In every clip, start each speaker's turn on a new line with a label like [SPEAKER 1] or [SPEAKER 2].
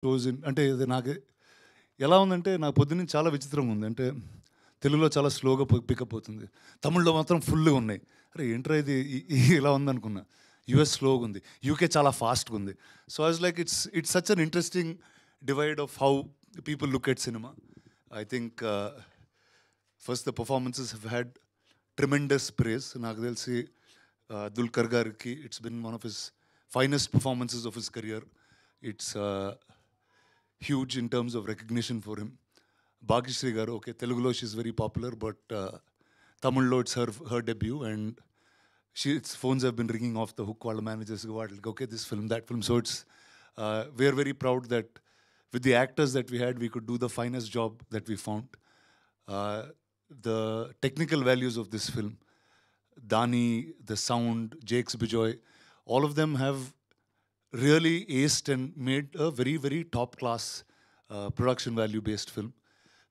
[SPEAKER 1] Shows అంటే ఇది నాకు ఎలా ఉందంటే నాకు పొద్దున్నుంచి చాలా విచిత్రంగా ఉంది. అంటే తెలుగులో చాలా స్లోగా పికప్ అవుతుంది. తమిళ్లో మాత్రం ఫుల్‌గా ఉన్నాయి. అరే ఏంట్రా ఇది ఇలా ఉందనుకున్నా. యూఎస్ స్లోగా ఉంది. యూకే చాలా ఫాస్ట్‌గా ఉంది. So I was like it's such an interesting divide of how people look at cinema. I think first the performances have had tremendous praise. నాకు తెలిసి దుల్కర్ గారికి it's been one of his finest performances of his career. It's huge in terms of recognition for him. Bhagyashree garu, okay, Telugulo she's very popular, but Tamillo it's her debut, and its phones have been ringing off the hook while the managers go out, like, okay, this film, that film. So it's we're very proud that with the actors that we had, we could do the finest job that we found. The technical values of this film, Dani, the sound, Jakes Bijoy, all of them have really aced and made a very, very top class production value based film.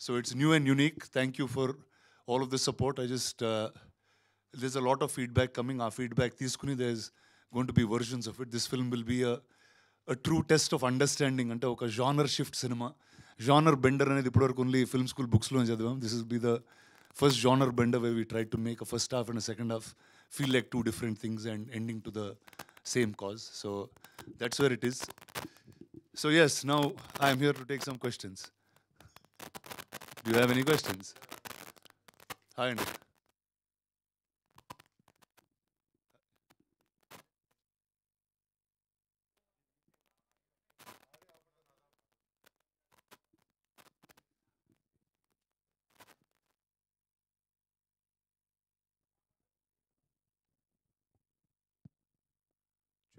[SPEAKER 1] So it's new and unique. Thank you for all of the support. There's a lot of feedback coming. Our feedback, there's going to be versions of it. This film will be a true test of understanding. Ante oka genre shift cinema. Genre bender anedi ippudu only film school books lo chadivam. This will be the first genre bender where we tried to make a first half and a second half feel like two different things and ending to the same cause. So that's where it is. So yes, now I am here to take some questions. Do you have any questions? Hi, Andy.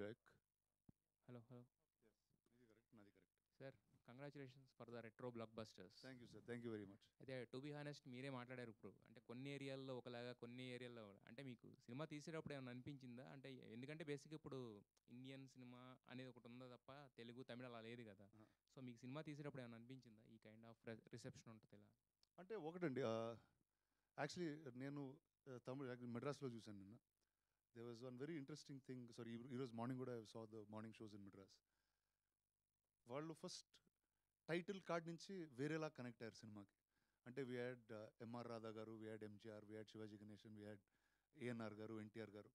[SPEAKER 1] Check.
[SPEAKER 2] Hello hello
[SPEAKER 1] Nadi correct.
[SPEAKER 2] Sir, congratulations for the retro black busters.
[SPEAKER 1] Thank you, sir. Thank you very much.
[SPEAKER 2] అయితే to be honest మీరే మాట్లాడారు ఇప్పుడు. అంటే కొన్ని ఏరియాల్లో ఒకలాగా, కొన్ని ఏరియాల్లో అంటే మీకు సినిమా తీసేటప్పుడు ఏమైనా అనిపించిందా? అంటే ఎందుకంటే బేసిక్గా ఇప్పుడు ఇండియన్ సినిమా అనేది ఒకటి ఉందా తప్ప తెలుగు, తమిళ అలా లేదు కదా. సో మీకు సినిమా తీసేటప్పుడు ఏమైనా అనిపించిందా ఈ కైండ్ ఆఫ్ రిసెప్షన్ ఉంటుంది ఇలా?
[SPEAKER 1] అంటే ఒకటండి యాక్చువల్లీ నేను తమిళ మెడ్రాస్లో చూశాను నిన్న. There was one very interesting thing. Sorry, ఈరోజు మార్నింగ్ కూడా I saw the morning shows in Madras. వాళ్ళు ఫస్ట్ టైటిల్ కార్డ్ నుంచి వేరేలా కనెక్ట్ అయ్యారు సినిమాకి. అంటే వీ హ్యాడ్ ఎంఆర్ రాధా గారు, we had MGR, we had Shivaji Ganesan, we had ANR గారు, ఎన్టీఆర్ గారు.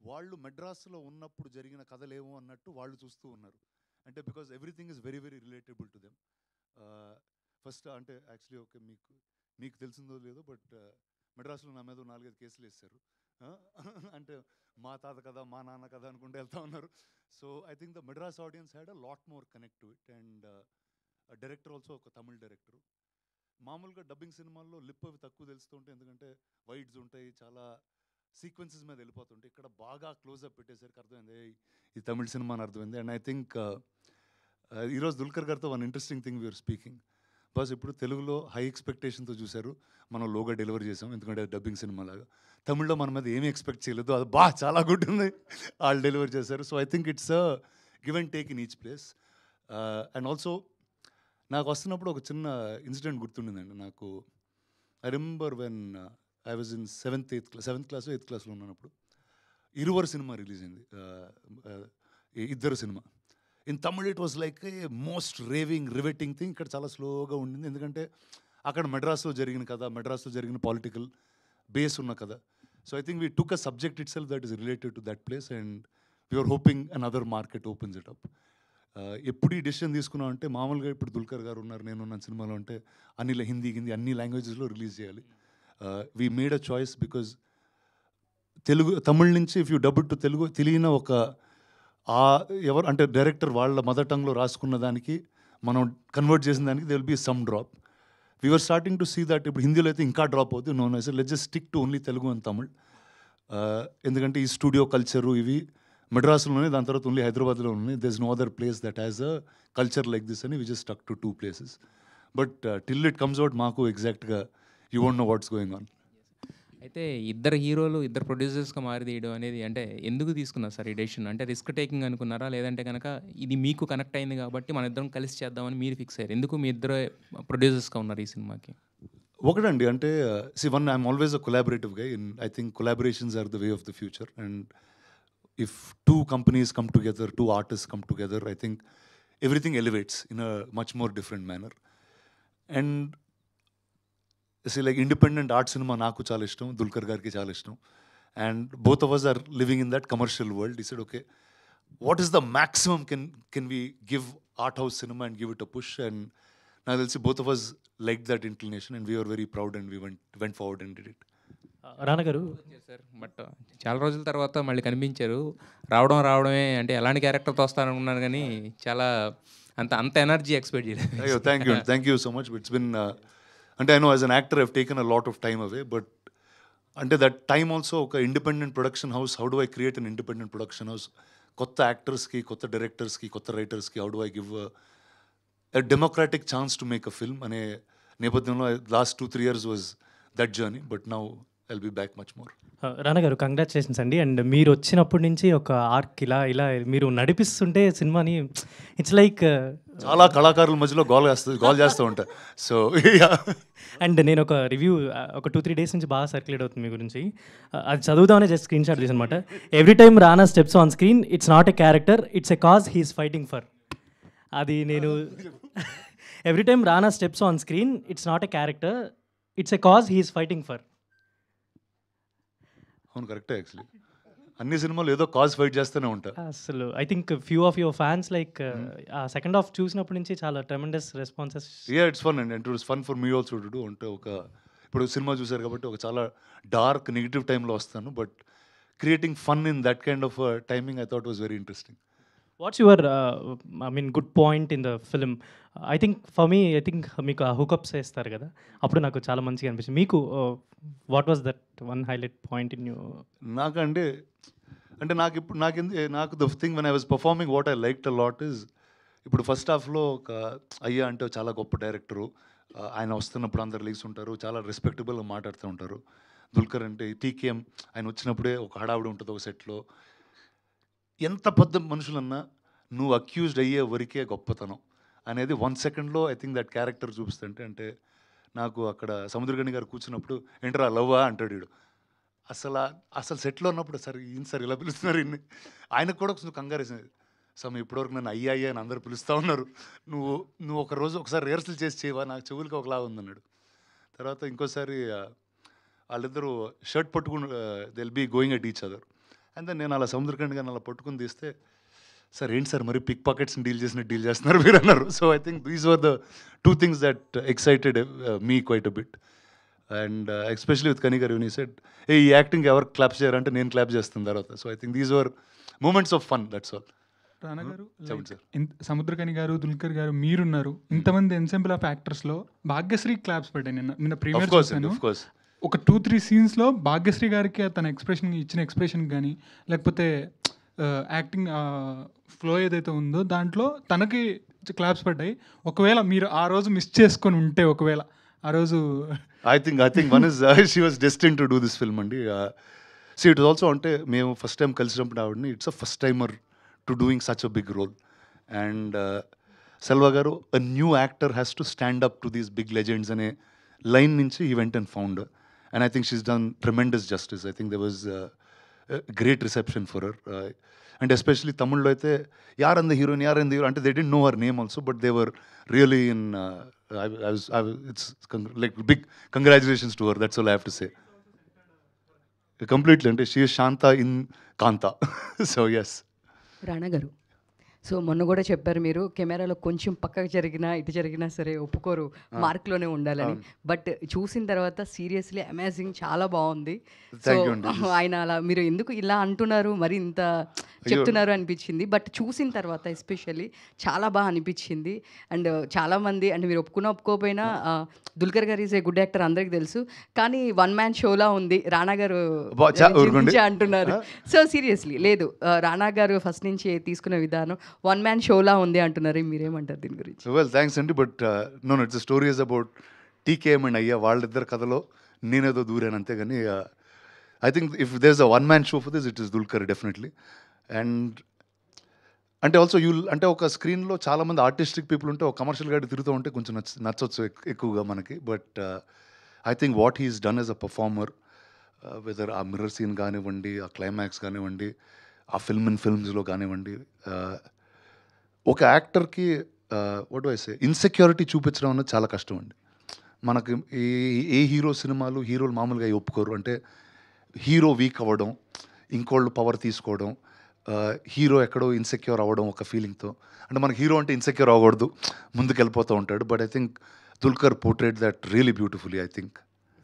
[SPEAKER 1] వాళ్ళు మెడ్రాస్లో ఉన్నప్పుడు జరిగిన కథలేమో అన్నట్టు వాళ్ళు చూస్తూ ఉన్నారు. అంటే because everything is very very relatable to them. First అంటే యాక్చువల్లీ ఓకే, మీకు తెలిసిందో లేదో, బట్ మెడ్రాస్లో నా మీద 4-5 కేసులు వేస్తారు. అంటే మా తాత కదా, మా నాన్న కదా అనుకుంటూ వెళ్తా ఉన్నారు. So I think the Madras audience had a lot more connect to it. And director also ఒక తమిళ్ డైరెక్టరు. మామూలుగా డబ్బింగ్ సినిమాల్లో లిప్ అవి తక్కువ తెలుస్తుంటే, ఎందుకంటే వైడ్స్ ఉంటాయి, చాలా సీక్వెన్సెస్ మీద వెళ్ళిపోతుంటాయి. ఇక్కడ బాగా క్లోజ్అప్ పెట్టేసరికి అర్థమైంది ఈ తమిళ్ సినిమా అని అర్థమైంది. అండ్ ఐ థింక్ ఈరోజు దుల్కర్ గారితో one interesting thing we're speaking. బస్ ఇప్పుడు తెలుగులో హై ఎక్స్పెక్టేషన్తో చూశారు, మనం లోగా డెలివరీ చేసాం, ఎందుకంటే డబ్బింగ్ సినిమా లాగా. తమిళ్లో మన మీద ఏమీ ఎక్స్పెక్ట్ చేయలేదు, అది చాలా గుడ్ ఉంది, వాళ్ళు డెలివరీ చేశారు. So I think it's give and take in each place. And also నాకు వస్తున్నప్పుడు ఒక చిన్న ఇన్సిడెంట్ గుర్తుండిందండి నాకు. I remember when I was in seventh class 8th క్లాస్లో ఉన్నప్పుడు ఇరువరు సినిమా రిలీజ్ అయింది. ఇద్దరు cinema in Tamil. It was like a most raving riveting thing. ఇక్కడ చాలా స్లోగా ఉండింది, ఎందుకంటే అక్కడ మెడ్రాస్లో జరిగిన కథ, మెడ్రాస్లో జరిగిన పొలిటికల్ బేస్ ఉన్న కథ. So I think we took a subject itself that is related to that place, and we're hoping another market opens it up. ఎప్పుడు ఈ డెసిషన్ తీసుకున్నాం అంటే, మామూలుగా ఇప్పుడు దుల్కర్ గారు ఉన్నారు, నేనున్న సినిమాలో అంటే హిందీ అన్ని లాంగ్వేజెస్లో రిలీజ్ చేయాలి. We made a choice because Tamil నుంచి ఇఫ్ యూ డబుడ్ టు తెలుగు తెలియని ఒక ఎవరు అంటే డైరెక్టర్ వాళ్ళ మదర్ టంగ్లో రాసుకున్న దానికి మనం కన్వర్ట్ చేసిన దానికి they will be some drop. We're starting to see that ఇప్పుడు హిందీలో అయితే ఇంకా డ్రాప్ అవుతుంది. No sir, let's just stick to only Telugu and Tamil. ఎందుకంటే ఈ స్టూడియో కల్చరు ఇవి మెడ్రాస్లోనే, దాని తర్వాత ఓన్లీ హైదరాబాద్లో ఉన్నాయి. There is no other place that has a culture like this అని we just stuck to 2 places. But till it comes out మాకు ఎగ్జాక్ట్గా you won't know what's going on.
[SPEAKER 2] అయితే ఇద్దరు హీరోలు ఇద్దరు ప్రొడ్యూసర్స్గా మారిదీయడం అనేది అంటే ఎందుకు తీసుకున్నారు సార్ ఈ డెసిషన్? అంటే రిస్క్ టేకింగ్ అనుకున్నారా, లేదంటే కనుక ఇది మీకు కనెక్ట్ అయింది కాబట్టి మన ఇద్దరం కలిసి చేద్దామని మీరు ఫిక్స్ అయ్యారు? ఎందుకు మీ ఇద్దరు ప్రొడ్యూసర్స్గా ఉన్నారు ఈ సినిమాకి?
[SPEAKER 1] ఒకటండి, అంటే I'm always a collaborative guy. I think collaborations are the way of the future. And if 2 companies come together, 2 artists come together, I think everything elevates in a much more different manner. And see, like independent art cinema నాకు చాలా ఇష్టం, దుల్కర్ గారికి చాలా ఇష్టం. And both of us are living in that commercial world. He said, okay, what is the maximum can we give art house cinema and give it a push? And now they'll see both of us liked that inclination, and we were very proud, and we went forward and did it.
[SPEAKER 3] రానా గారు
[SPEAKER 2] sir but చాలా రోజుల తర్వాత మళ్ళీ కనిపించారు. రావడమే అంటే ఎలాంటి క్యారెక్టర్తో వస్తారనుకున్నాను కానీ చాలా అంత ఎనర్జీ ఎక్స్పెక్ట్ చేయలేదు.
[SPEAKER 1] అయ్యో, thank you so much. It's been అంటే I know as an actor I've taken a lot of time away, but అంటే దట్ టైమ్ ఆల్సో ఒక independent production house, how do I create an independent production house, కొత్త యాక్టర్స్కి, కొత్త డైరెక్టర్స్కి, కొత్త రైటర్స్కి how do I give a democratic chance to make a film అనే నేపథ్యంలో last 2-3 years was that journey, but now I'll be back much more.
[SPEAKER 3] రానా గారు congratulations అండి. అండ్ మీరు వచ్చినప్పటి నుంచి ఒక ఆర్క్ ఇలా మీరు నడిపిస్తుంటే సినిమాని ఇట్స్ లైక్
[SPEAKER 1] చాలా కళాకారుల మధ్యలో గోల్ చేస్తూ ఉంటా. సో
[SPEAKER 3] అండ్ నేను ఒక రివ్యూ ఒక 2-3 days నుంచి బాగా సర్క్యులేట్ అవుతుంది మీ గురించి. అది చదువుదామనే జస్ట్ స్క్రీన్ షాట్ తీసి అనమాట. Every time Rana steps on screen it's not a character, it's a cause he's fighting for. అది నేను every time Rana steps on screen it's not a character, it's a cause he's fighting for.
[SPEAKER 1] అవును, కరెక్టే. Actually అన్ని సినిమాలు ఏదో cause fight చేస్తూనే ఉంటా.
[SPEAKER 3] అసలు I think few of your fans like ఆ సెకండ్ హాఫ్ చూసినప్పటి నుంచి చాలా tremendous responses.
[SPEAKER 1] It's fun and it was fun for me also to do. అంటే ఒక ఇప్పుడు సినిమా చూసారు కాబట్టి ఒక చాలా డార్క్ నెగిటివ్ టైంలో వస్తాను, but creating fun in that kind of timing I thought was very interesting.
[SPEAKER 3] What's your good point in the film? I think for me మీకు ఆ హుకప్స్ వేస్తారు కదా, అప్పుడు నాకు చాలా మంచిగా అనిపించింది. మీకు what was that one highlight point in you? నాకు
[SPEAKER 1] the thing when I was performing what I liked a lot is, ఇప్పుడు ఫస్ట్ హాఫ్లో ఒక అయ్యా అంటే చాలా గొప్ప డైరెక్టరు, ఆయన వస్తున్నప్పుడు అందరు లీగ్స్ ఉంటారు, చాలా రెస్పెక్టబుల్గా మాట్లాడుతూ ఉంటారు. దుల్కర్ అంటే టీకేఎం, ఆయన వచ్చినప్పుడే ఒక హడావుడి ఉంటుంది ఒక సెట్లో. ఎంత పెద్ద మనుషులన్నా నువ్వు అక్యూజ్డ్ అయ్యే వరకే గొప్పతనం అనేది 1 secondలో ఐ థింక్ దట్ క్యారెక్టర్ చూపిస్తుంటే. అంటే నాకు అక్కడ సముద్రగని గారు కూర్చున్నప్పుడు ఏంటరా లవ్వా అంటాడు వీడు. అసలు సెట్లో ఉన్నప్పుడు సార్ ఈయన సార్ ఇలా పిలుస్తున్నారు ఇన్ని, ఆయనకు కూడా కొంచెం కంగారేసింది. సమ్ ఇప్పటివరకు నన్ను అయ్యా అని అందరు పిలుస్తూ ఉన్నారు, నువ్వు ఒకసారి రిహర్సల్ చేసి చేయవా, నాకు చెవులకి ఒకలా ఉందన్నాడు. తర్వాత ఇంకోసారి వాళ్ళిద్దరూ షర్ట్ పట్టుకుని they'll be going at each other, and then నేను అలా సముద్రకండి గారిని అలా పట్టుకుని తీస్తే, సార్ ఏంటి సార్ మరి పిక్ పాకెట్స్ని డీల్ చేస్తున్నారు మీరు అన్నారు. So I think these were the 2 things that excited me quite a bit. And especially with కనీ గారు when he said, ఏ ఈ యాక్టింగ్ ఎవరు క్లాప్స్ చేయారంటే నేను క్లాప్ చేస్తాను తర్వాత. So I think these were moments of fun, that's all.
[SPEAKER 4] Rana garu, Samuthirakani garu, Dulquer garu, మీరున్నారు, ఇంతమంది ensemble of యాక్టర్స్లో భాగ్యశ్రీ క్లాప్స్ పడ్డాయి. నిన్న ప్రీమియర్ చూసాను. ఒక 2-3 సీన్స్లో భాగ్యశ్రీ గారికి తన ఇచ్చిన ఎక్స్ప్రెషన్ కానీ, లేకపోతే యాక్టింగ్ ఫ్లో ఏదైతే ఉందో దాంట్లో తనకి క్లాప్స్ పడ్డాయి. ఒకవేళ మీరు ఆ రోజు మిస్ చేసుకొని ఉంటే, ఒకవేళ ఆ రోజు
[SPEAKER 1] I think one is she was destined to do this film అండి. సో ఇట్ ఆల్సో అంటే మేము ఫస్ట్ టైం కలిసినప్పుడు ఆవిడని it's a first timer to doing such a big role. And Selva garu, a new actor has to stand up to these big legends అనే line నుంచి ఈ went and found. And I think she's done tremendous justice. I think there was a great reception for her. And especially Tamil aithe, yaar and the heroine, and they didn't know her name also, but they were really in, it's like big congratulations to her. That's all I have to say. Completely. And she is Shanta in Kanta. So yes.
[SPEAKER 5] Rana Garu. So మొన్న కూడా చెప్పారు మీరు, కెమెరాలో కొంచెం పక్కకు జరిగినా ఇటు జరిగినా సరే ఒప్పుకోరు, మార్క్లోనే ఉండాలని. బట్ చూసిన తర్వాత సీరియస్లీ అమేజింగ్, చాలా బాగుంది. సో ఆయన అలా మీరు ఎందుకు ఇలా అంటున్నారు, మరి ఇంత చెప్తున్నారు అనిపించింది. బట్ చూసిన తర్వాత ఎస్పెషల్లీ చాలా బాగా అనిపించింది. అండ్ చాలామంది అంటే మీరు ఒప్పుకోకపోయినా దుల్కర్ గారు ఈజ్ ఏ గుడ్ యాక్టర్ అందరికి తెలుసు, కానీ 1-man షోలా ఉంది రానా గారు అంటున్నారు. సో సీరియస్లీ లేదు, రానా గారు ఫస్ట్ నుంచి తీసుకునే విధానం 1-man షోలా ఉంది అంటున్నారు. మీరేమంటారు దీని గురించి?
[SPEAKER 1] వెల్ థ్యాంక్స్ అండి, but no it's story is about TKM and అయ్యా, వాళ్ళిద్దరు కథలో నేనేదో దూరాను అంతేగాని I think if there is a 1-man show for this, it is Dulquer definitely. And అంటే ఆల్సో అంటే ఒక స్క్రీన్లో చాలామంది ఆర్టిస్టిక్ పీపుల్ ఉంటే ఒక కమర్షియల్ గాడి తిరుగుతూ ఉంటే కొంచెం నచ్చొచ్చు ఎక్కువగా మనకి. But I think what he's done as a performer, whether ఆ మిర్రర్ సీన్ కానివ్వండి, ఆ క్లైమాక్స్ కానివ్వండి, ఆ ఫిల్మ్స్లో కానివ్వండి, ఒక యాక్టర్కి వాట్ ఐ సే ఇన్సెక్యూరిటీ చూపించడం అన్నది చాలా కష్టం అండి. మనకి ఏ హీరో సినిమాలు హీరోలు మామూలుగా ఒప్పుకోరు. అంటే హీరో వీక్ అవ్వడం, ఇంకోళ్ళు పవర్ తీసుకోవడం, హీరో ఎక్కడో ఇన్సెక్యూర్ అవ్వడం ఒక ఫీలింగ్తో. అంటే మనకి హీరో అంటే ఇన్సెక్యూర్ అవ్వకూడదు, ముందుకు వెళ్ళిపోతూ ఉంటాడు. But I think Dulquer portrayed that really beautifully. I think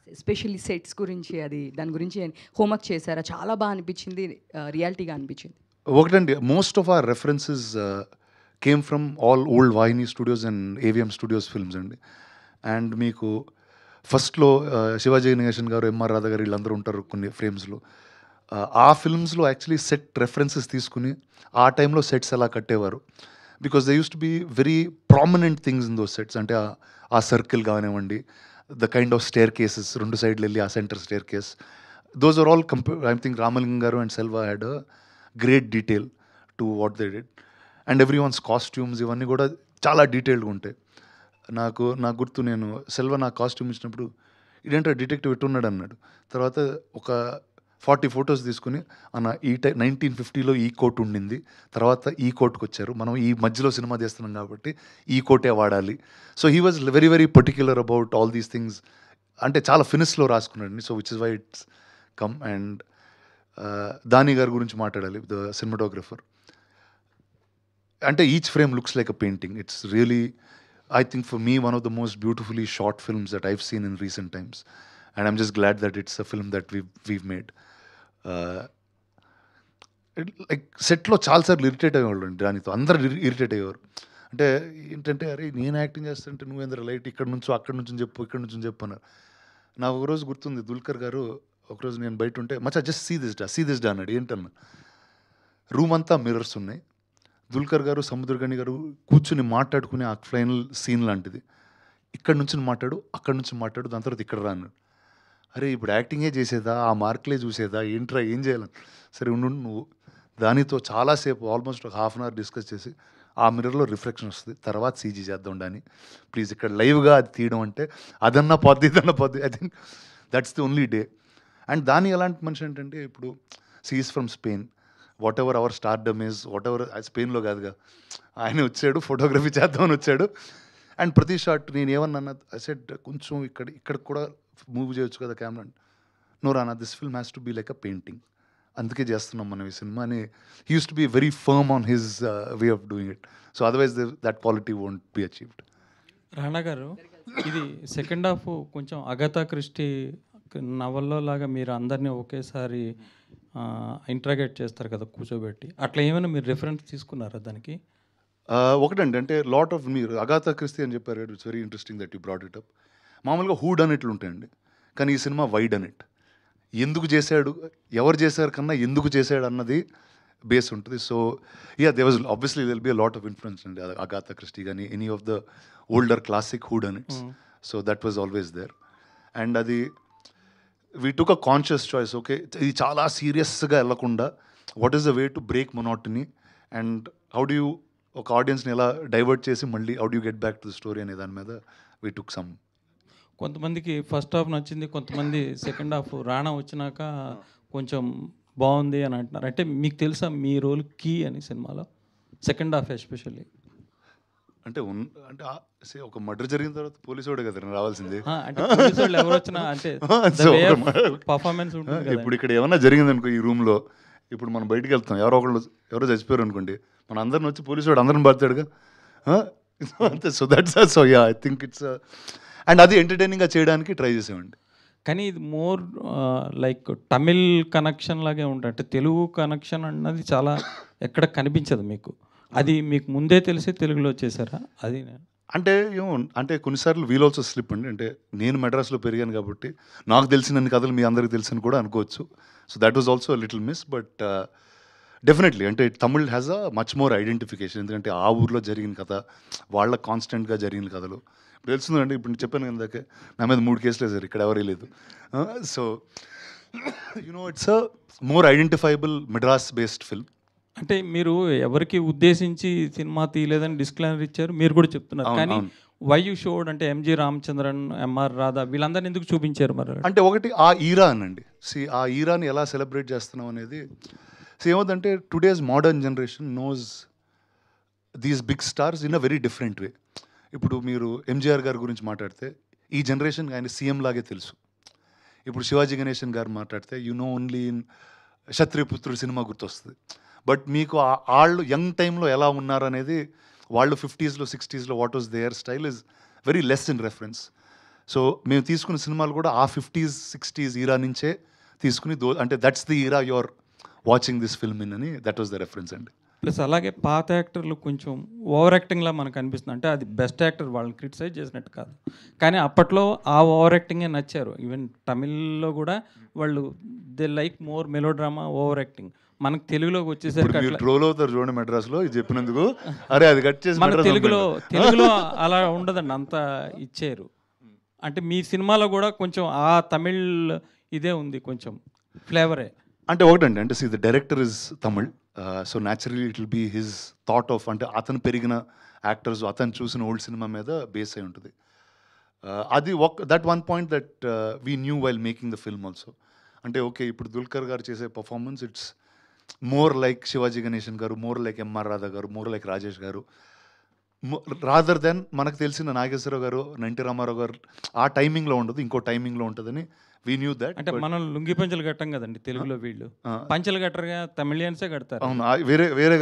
[SPEAKER 5] especially sets గురించి దాని గురించి హోంవర్క్ చేశారా? చాలా బాగా అనిపించింది, రియాలిటీగా అనిపించింది.
[SPEAKER 1] ఒకటండి, most of our references came from all old Vahini studios and AVM studios films అండి. అండ్ మీకు ఫస్ట్లో శివాజీ గణేశన్ గారు, ఎంఆర్ రాధా గారు వీళ్ళందరూ ఉంటారు కొన్ని ఫ్రేమ్స్లో. ఆ ఫిల్మ్స్లో యాక్చువల్లీ సెట్ రెఫరెన్సెస్ తీసుకుని ఆ టైంలో సెట్స్ ఎలా కట్టేవారు. Because they used to be very prominent things in those sets. అంటే ఆ సర్కిల్ కానివ్వండి, the kind of staircases, 2 సైడ్లు వెళ్ళి ఆ centre staircase, those are all I think Ramalingam garu and Selva had a great detail to what they did. And everyone's costumes ఇవన్నీ కూడా చాలా డీటెయిల్డ్గా ఉంటాయి. నాకు గుర్తు, నేను సెల్వా నాకు కాస్ట్యూమ్ ఇచ్చినప్పుడు ఇదేంటో డిటెక్టివ్ ఎట్టున్నాడు అన్నాడు. తర్వాత ఒక 40 ఫొటోస్ తీసుకుని అన్న ఈ 1950లో ఈ కోట్ ఉండింది, తర్వాత ఈ కోట్కి వచ్చారు, మనం ఈ మధ్యలో సినిమా తీస్తున్నాం కాబట్టి ఈ కోటే వాడాలి. So he was very very particular about all these things. అంటే చాలా ఫినిష్లో రాసుకున్నాడు. So which is why it's come. And దాని గారి గురించి మాట్లాడాలి, ద సినిమాటోగ్రఫర్. అంటే each frame looks like a painting. It's really, I think for me, one of the most beautifully shot films that I've seen in recent times. And I'm just glad that it's a film that we've made. Like సెట్లో చాలాసార్లు irritate అయ్యేవాళ్ళు అండి దానితో. అందరు irritate అయ్యేవారు. అంటే ఏంటంటే, అరే నేను యాక్టింగ్ చేస్తుంటే నువ్వేంద్ర లైట్ ఇక్కడ నుంచో అక్కడ నుంచి చెప్పు, ఇక్కడ నుంచి చెప్పు అన్నారు. నాకు ఒకరోజు గుర్తుంది, దుల్కర్ గారు ఒకరోజు నేను బయట ఉంటే, మచ్చా జస్ట్ సీ దిస్ డా అన్నాడు. ఏంటన్నా, రూమ్ అంతా మిర్రర్స్ ఉన్నాయి, దుల్కర్ గారు సముద్రగని గారు కూర్చుని మాట్లాడుకునే ఆ ఫైనల్ సీన్ లాంటిది. ఇక్కడ నుంచి మాట్లాడు, అక్కడ నుంచి మాట్లాడు, దాని తర్వాత ఇక్కడ రా అన్నాడు. అరే ఇప్పుడు యాక్టింగే చేసేదా, ఆ మార్కులే చూసేదా, ఏంట్రా ఏం చేయాలని. సరే ఉండు, నువ్వు దానితో చాలాసేపు ఆల్మోస్ట్ ఒక ½ అవర్ డిస్కస్ చేసి, ఆ మిర్రర్లో రిఫ్లెక్షన్ వస్తుంది, తర్వాత సీజీ చేద్దాం డాని ప్లీజ్, ఇక్కడ లైవ్గా అది తీయడం అంటే అదన్నా పోద్ది ఇదన్నా పోద్ది. I think that's the only day. And దాని ఎలాంటి మనిషి ఏంటంటే, ఇప్పుడు she is from Spain, whatever our stardom is, whatever, స్పెయిన్లో కాదుగా, ఆయన వచ్చాడు ఫోటోగ్రఫీ చేద్దామని వచ్చాడు. అండ్ ప్రతి షాట్ నేను ఏమన్నా సెట్ కొంచెం ఇక్కడ కూడా మూవ్ చేయొచ్చు కదా camera. No Rana, this film has to be like a painting, అందుకే చేస్తున్నాం మనం ఈ సినిమా అని. He used to be very firm on his way of doing it. So otherwise that quality won't be achieved.
[SPEAKER 6] Rana garu, ఇది second half కొంచెం Agatha Christie నవల్లో లాగా మీరు అందరినీ ఒకేసారి ఇంట్రాగేట్ చేస్తారు కదా కూర్చోబెట్టి, అట్లా ఏమైనా మీరు రిఫరెన్స్ తీసుకున్నారా దానికి?
[SPEAKER 1] ఒకటండి, అంటే లాట్ ఆఫ్ మీరు అగాథా క్రిస్టీ అని చెప్పారు, it's very interesting that you brought it up. మామూలుగా హూడ్ అన్నట్లు ఉంటాయండి, కానీ ఈ సినిమా వైడ్ అనిట్. ఎందుకు చేశాడు, ఎవరు చేశారు కన్నా ఎందుకు చేశాడు అన్నది బేస్ ఉంటుంది. So they was obviously will be a lot of influence అండి అగాథా క్రిస్టీ కానీ any of the older classic whodunits. So that was always there. And అది we took a conscious choice. Okay, ఇది చాలా సీరియస్గా వెళ్ళకుండా what is the way to break monotony and how do you ఒక ఆడియన్స్ని ఎలా divert చేసి మళ్ళీ how do get back to the story అనే దాని మీద వీ టుక్ సమ్.
[SPEAKER 6] కొంతమందికి ఫస్ట్ హాఫ్ నచ్చింది, కొంతమంది సెకండ్ హాఫ్ రాణా వచ్చినాక కొంచెం బాగుంది అని అంటున్నారు. అంటే మీకు తెలుసా మీ రోల్ కీ అని సినిమాలో, సెకండ్ హాఫ్ ఎస్పెషల్లీ?
[SPEAKER 1] అంటే ఒక మర్డర్ జరిగిన తర్వాత పోలీసు వాడే కదా రావాల్సింది.
[SPEAKER 6] అంటే పోలీసు వాళ్ళు ఎవరు వచ్చినా అంటే పర్ఫార్మెన్స్ ఉంటుంది.
[SPEAKER 1] ఇప్పుడు ఇక్కడ ఏమన్నా జరిగింది అనుకో ఈ రూమ్లో, ఇప్పుడు మనం బయటికి వెళ్తాం, ఎవరో చచ్చిపోయారు అనుకోండి, మన అందరిని వచ్చి పోలీసు వాడు అందరిని పడతాడుగా అంతే. So that's so yeah I think it's and అది ఎంటర్టైనింగ్గా చేయడానికి ట్రై చేసామండి.
[SPEAKER 6] కానీ ఇది మోర్ లైక్ తమిళ్ కనెక్షన్ లాగే ఉంటుంది, అంటే తెలుగు కనెక్షన్ అన్నది చాలా ఎక్కడ కనిపించదు మీకు. అది మీకు ముందే తెలిసి తెలుగులో చేశారా? అది
[SPEAKER 1] అంటే అంటే కొన్నిసార్లు వీల్ ఆల్సో స్లిప్ అండి. అంటే నేను మెడ్రాస్లో పెరిగాను కాబట్టి నాకు తెలిసినన్ని కథలు మీ అందరికి తెలుసని కూడా అనుకోవచ్చు. So that was also little miss. But definitely అంటే Tamil has a much more identification. ఎందుకంటే ఆ ఊర్లో జరిగిన కథ, వాళ్ళ కాన్స్టెంట్గా జరిగిన కథలు ఇప్పుడు తెలుస్తుందండి. ఇప్పుడు నేను చెప్పాను కదా, నా మీద 3 కేసులు వేసారు, ఇక్కడ ఎవరే లేదు. So it's a more identifiable Madras based film.
[SPEAKER 6] అంటే మీరు ఎవరికి ఉద్దేశించి సినిమా తీయలేదని డిస్క్లైమర్ ఇచ్చారు, మీరు కూడా చెప్తున్నారు. కానీ వై యూ షోడ్ అంటే ఎంజి రామచంద్రన్, ఎంఆర్ రాధా వీళ్ళందరినీ ఎందుకు చూపించారు మరి?
[SPEAKER 1] అంటే ఒకటి ఆ ఈరా అనండి. ఆ ఈరాని ఎలా సెలబ్రేట్ చేస్తున్నాం అనేది ఏమవుతుందంటే today's modern generation knows these big stars in a very different way. ఇప్పుడు మీరు ఎంజీఆర్ గారి గురించి మాట్లాడితే ఈ జనరేషన్ ఆయన సీఎం లాగే తెలుసు. ఇప్పుడు శివాజీ గణేశన్ గారు మాట్లాడితే ఓన్లీ ఇన్ క్షత్రియపుత్రుడు సినిమా గుర్తొస్తుంది. బట్ మీకు వాళ్ళు యంగ్ టైంలో ఎలా ఉన్నారు అనేది, వాళ్ళు 50s, 60s what was their style is very less in reference. So మేము తీసుకున్న సినిమాలు కూడా ఆ 50s, 60s ఈరా నుంచే తీసుకుని అంటే that's the era your watching this film in అని, దట్ వాస్ ద రెఫరెన్స్ అండి.
[SPEAKER 6] ప్లస్ అలాగే పాత యాక్టర్లు కొంచెం ఓవర్ యాక్టింగ్లా మనకు అనిపిస్తుంది. అంటే అది బెస్ట్ యాక్టర్, వాళ్ళని క్రిటిసైజ్ చేసినట్టు కాదు, కానీ అప్పట్లో ఆ ఓవర్ యాక్టింగే నచ్చారు. ఈవెన్ తమిళ్లో కూడా వాళ్ళు they like more melodrama, over acting. మనకు తెలుగులోకి వచ్చేసరికి
[SPEAKER 1] ట్రోల్ అవుతారు చూడండి మెడ్రాస్లో ఇది చెప్పినందుకు. అరే అది కట్ చేసి
[SPEAKER 6] మన తెలుగులో అలా ఉండదండి, అంత ఇచ్చారు. అంటే మీ సినిమాలో కూడా కొంచెం ఆ తమిళ్ ఇదే ఉంది, కొంచెం ఫ్లేవరే.
[SPEAKER 1] అంటే ఒకటండి, అంటే the director is Tamil, so naturally it will be his thought of, అంటే అతను పెరిగిన యాక్టర్స్, అతను చూసిన ఓల్డ్ సినిమా మీద బేస్ అయి ఉంటుంది. అది that one point that we knew while making the film also. అంటే ఓకే, ఇప్పుడు దుల్కర్ గారు చేసే performance it's more like Shivaji Ganesan గారు, మోర్ లైక్ ఎంఆర్ రాధా గారు, మోర్ లైక్ రాజేష్ గారు, రాదర్ దెన్ మనకు తెలిసిన నాగేశ్వరరావు గారు, ఎన్టీ రామారావు గారు ఆ టైమింగ్లో ఉండదు, ఇంకో టైమింగ్లో ఉంటుందని వీ న్యూ దట్.
[SPEAKER 6] అంటే మనం లుంగి పంచలు కట్టాం కదండి తెలుగులో, వీళ్ళు పంచలు కట్టరుగా, తమిళియన్సే కడతారు.
[SPEAKER 1] అవును, వేరే